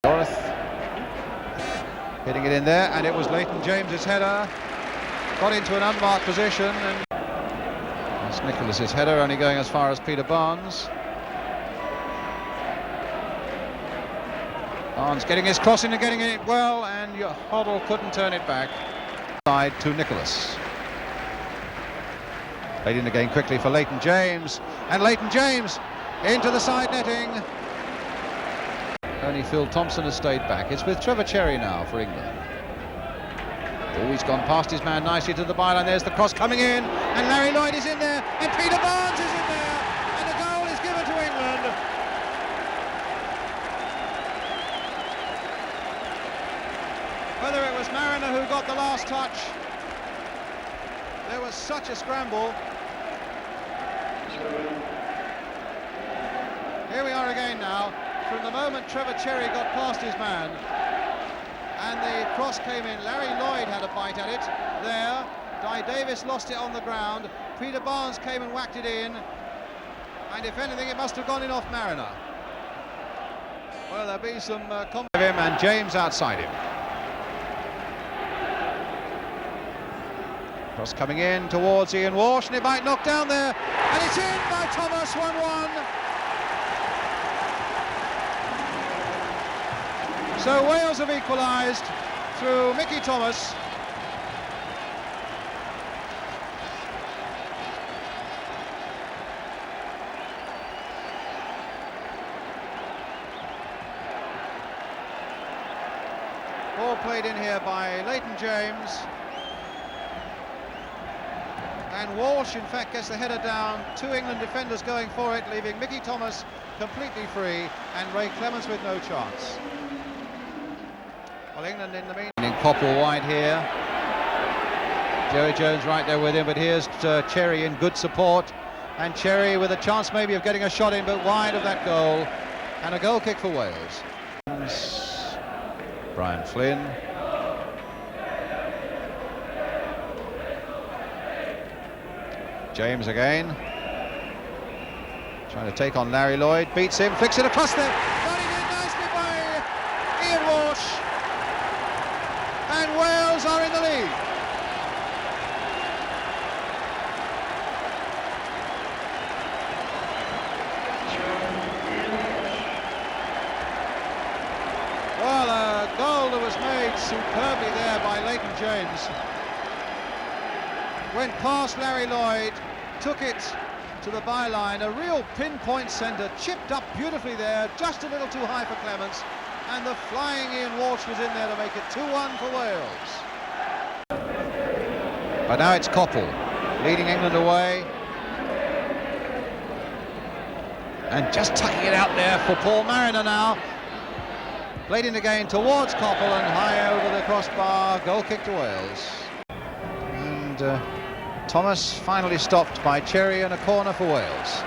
Dorothy hitting it in there, and it was Leighton James's header. Got into an unmarked position, and that's Nicholas's header, only going as far as Peter Barnes. Barnes getting his cross in and getting it well, and Hoddle couldn't turn it back. Side to Nicholas. Played in again quickly for Leighton James, and Leighton James into the side netting. Only Phil Thompson has stayed back. It's with Trevor Cherry now for England. Oh, he's gone past his man nicely to the byline. There's the cross coming in, and Larry Lloyd is in there, and Peter Barnes is in there, and a goal is given to England. Whether it was Mariner who got the last touch, there was such a scramble. Here we are again now. From the moment Trevor Cherry got past his man and the cross came in, Larry Lloyd had a bite at it there. Di Davis lost it on the ground. Peter Barnes came and whacked it in, and if anything it must have gone in off Mariner. Well, there'll be some comment of him, and James outside him. Cross coming in towards Ian Walsh, and it might knock down there, and it's in by Thomas. 1-1. So Wales have equalised through Mickey Thomas. Ball played in here by Leighton James. And Walsh, in fact, gets the header down. Two England defenders going for it, leaving Mickey Thomas completely free and Ray Clements with no chance. Well, England in the meantime. Coppell wide here. Joey Jones right there with him, but here's Cherry in good support. And Cherry with a chance maybe of getting a shot in, but wide of that goal. And a goal kick for Wales. Brian Flynn. James again. Trying to take on Larry Lloyd. Beats him, flicks it across there. Got it in nicely by Ian Walsh. And Wales are in the lead. Well, a goal that was made superbly there by Leighton James. Went past Larry Lloyd, took it to the byline, a real pinpoint centre, chipped up beautifully there, just a little too high for Clements, and the flying Ian Walsh was in there to make it 2-1 for Wales. But now it's Coppell leading England away, and just tucking it out there for Paul Mariner now. Played in again towards Coppell and high over the crossbar, goal kick to Wales. And Thomas finally stopped by Cherry, and a corner for Wales.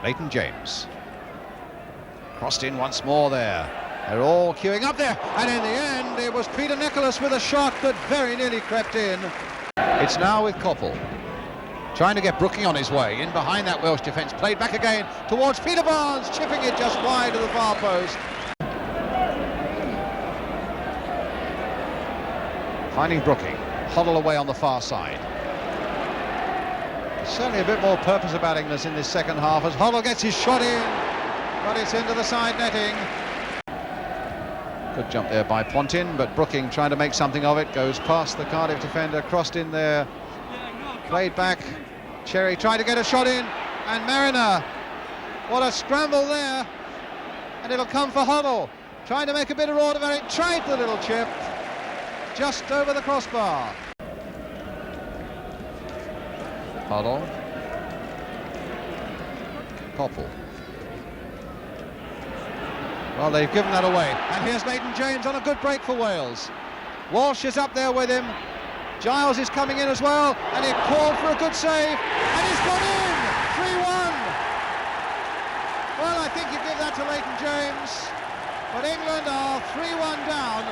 Leighton James. Crossed in once more there. They're all queuing up there, and in the end it was Peter Nicholas with a shot that very nearly crept in. It's now with Coppell. Trying to get Brooking on his way, in behind that Welsh defence. Played back again towards Peter Barnes, chipping it just wide of the far post. Finding Brooking, Hoddle away on the far side. Certainly a bit more purpose about England in this second half as Hoddle gets his shot in, but it's into the side netting. Good jump there by Pontin, but Brooking trying to make something of it, goes past the Cardiff defender, crossed in there, played back. Cherry trying to get a shot in, and Mariner, what a scramble there, and it'll come for Hoddle, trying to make a bit of order of it, tried the little chip. Just over the crossbar. Hoddle. Coppell. Well, they've given that away. And here's Leighton James on a good break for Wales. Walsh is up there with him. Giles is coming in as well, and he called for a good save, and he's gone in. 3-1. Well, I think you give that to Leighton James, but England are 3-1 down.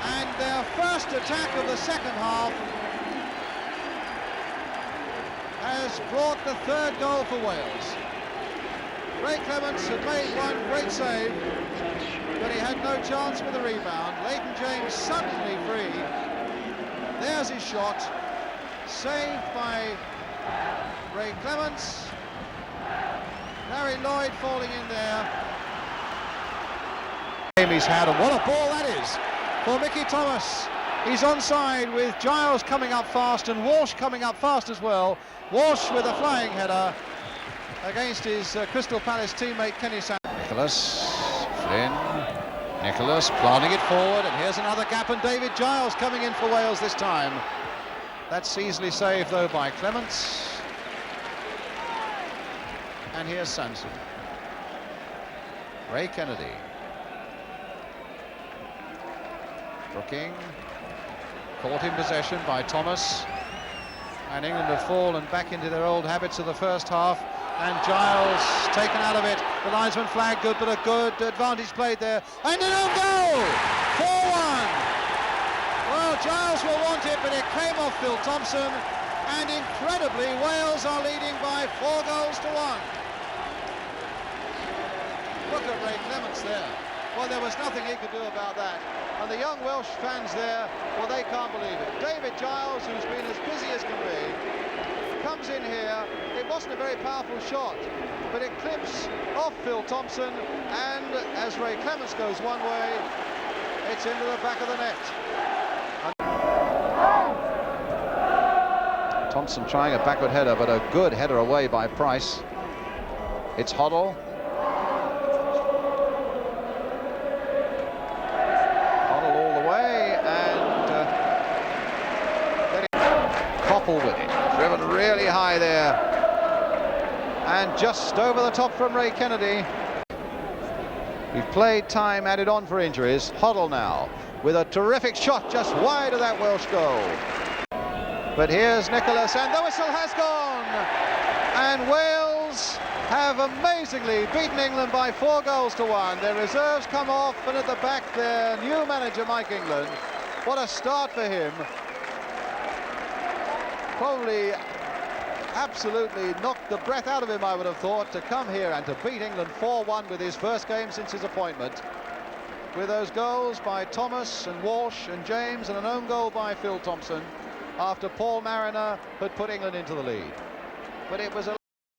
And their first attack of the second half has brought the third goal for Wales. Ray Clements had made one great save, but he had no chance with the rebound. Leighton James suddenly free. There's his shot, saved by Ray Clements. Larry Lloyd falling in there. He's had, and what a ball that is for Mickey Thomas. He's onside with Giles coming up fast and Walsh coming up fast as well. Walsh with a flying header against his Crystal Palace teammate Kenny Sanderson. Nicholas planting it forward, and here's another gap, and David Giles coming in for Wales this time. That's easily saved though by Clements. And here's Sanson. Ray Kennedy. Brooking. Caught in possession by Thomas. And England have fallen back into their old habits of the first half. And Giles taken out of it. The linesman flag good, but a good advantage played there. And an own goal! 4-1. Well, Giles will want it, but it came off Phil Thompson. And incredibly, Wales are leading by 4 goals to 1. Look at Ray Clements there. Well, there was nothing he could do about that. And the young Welsh fans there, well, they can't believe it. David Giles, who's been as busy as can be, comes in here. It wasn't a very powerful shot, but it clips off Phil Thompson, and as Ray Clements goes one way, it's into the back of the net. Thompson trying a backward header, but a good header away by Price. It's Hoddle. With it, driven really high there, and just over the top from Ray Kennedy. We've played time added on for injuries. Hoddle now with a terrific shot just wide of that Welsh goal. But here's Nicholas, and the whistle has gone, and Wales have amazingly beaten England by 4 goals to 1. Their reserves come off, and at the back their new manager Mike England. What a start for him. Probably absolutely knocked the breath out of him, I would have thought, to come here and to beat England 4-1 with his first game since his appointment. With those goals by Thomas and Walsh and James, and an own goal by Phil Thompson after Paul Mariner had put England into the lead. But it was a